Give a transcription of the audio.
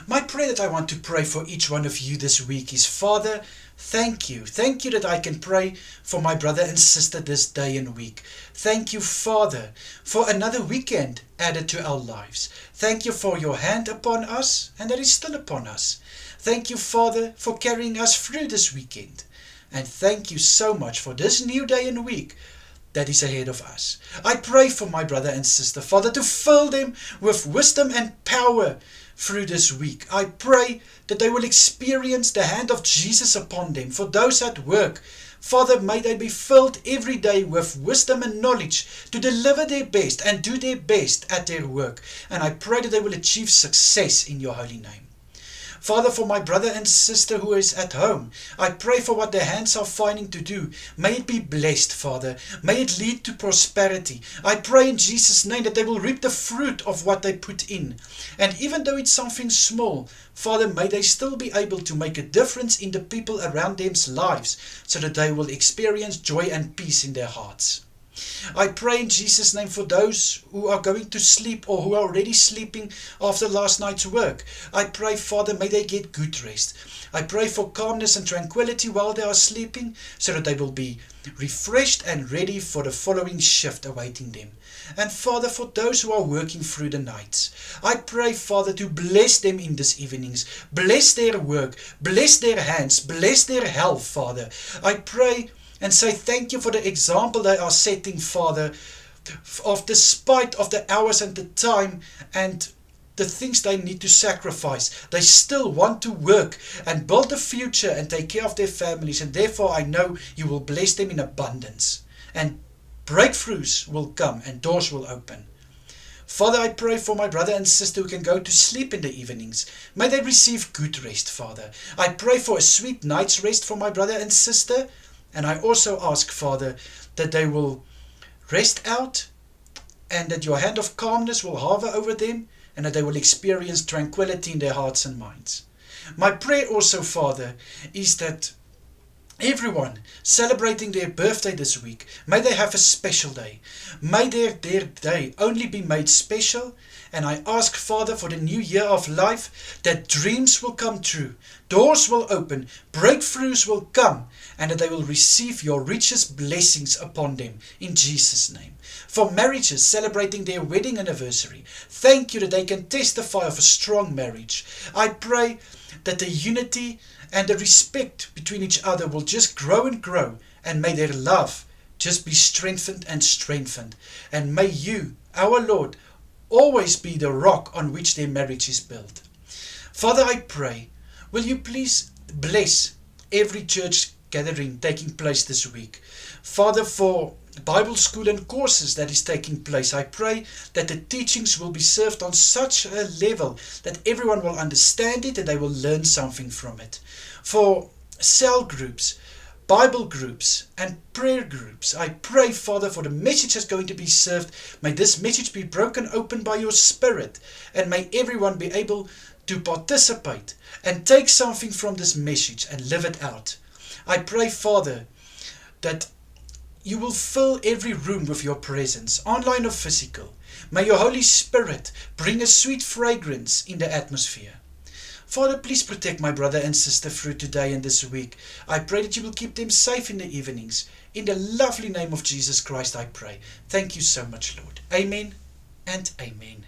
My prayer that I want to pray for each one of you this week is, Father, thank you. Thank you that I can pray for my brother and sister this day and week. Thank you, Father, for another weekend added to our lives. Thank you for your hand upon us, and that is still upon us. Thank you, Father, for carrying us through this weekend. And thank you so much for this new day and week that is ahead of us. I pray for my brother and sister, Father, to fill them with wisdom and power through this week. I pray that they will experience the hand of Jesus upon them. For those at work, Father, may they be filled every day with wisdom and knowledge to deliver their best and do their best at their work. And I pray that they will achieve success in your holy name. Father, for my brother and sister who is at home, I pray for what their hands are finding to do. May it be blessed, Father. May it lead to prosperity. I pray in Jesus' name that they will reap the fruit of what they put in. And even though it's something small, Father, may they still be able to make a difference in the people around them's lives, so that they will experience joy and peace in their hearts. I pray in Jesus' name for those who are going to sleep or who are already sleeping after last night's work. I pray, Father, may they get good rest. I pray for calmness and tranquility while they are sleeping, so that they will be refreshed and ready for the following shift awaiting them. And Father, for those who are working through the nights, I pray, Father, to bless them in these evenings. Bless their work, bless their hands, bless their health, Father. I pray and say thank you for the example they are setting, Father, of despite of the hours and the time and the things they need to sacrifice, they still want to work and build a future and take care of their families. And therefore I know you will bless them in abundance, and breakthroughs will come and doors will open. Father, I pray for my brother and sister who can go to sleep in the evenings. May they receive good rest, Father. I pray for a sweet night's rest for my brother and sister. And I also ask, Father, that they will rest out and that your hand of calmness will hover over them and that they will experience tranquility in their hearts and minds. My prayer also, Father, is that everyone celebrating their birthday this week, may they have a special day. May their day only be made special. And I ask, Father, for the new year of life, that dreams will come true, doors will open, breakthroughs will come, and that they will receive your richest blessings upon them in Jesus' name. For marriages celebrating their wedding anniversary, thank you that they can testify of a strong marriage. I pray that the unity and the respect between each other will just grow and grow, and may their love just be strengthened and strengthened. And may you, our Lord, always be the rock on which their marriage is built. Father, I pray, will you please bless every church gathering taking place this week. Father, for Bible school and courses that is taking place, I pray that the teachings will be served on such a level that everyone will understand it and they will learn something from it. For cell groups, Bible groups and prayer groups, I pray, Father, for the message that's going to be served. May this message be broken open by your Spirit, and may everyone be able to participate and take something from this message and live it out. I pray, Father, that you will fill every room with your presence, online or physical. May your Holy Spirit bring a sweet fragrance in the atmosphere. Father, please protect my brother and sister through today and this week. I pray that you will keep them safe in the evenings. In the lovely name of Jesus Christ, I pray. Thank you so much, Lord. Amen and amen.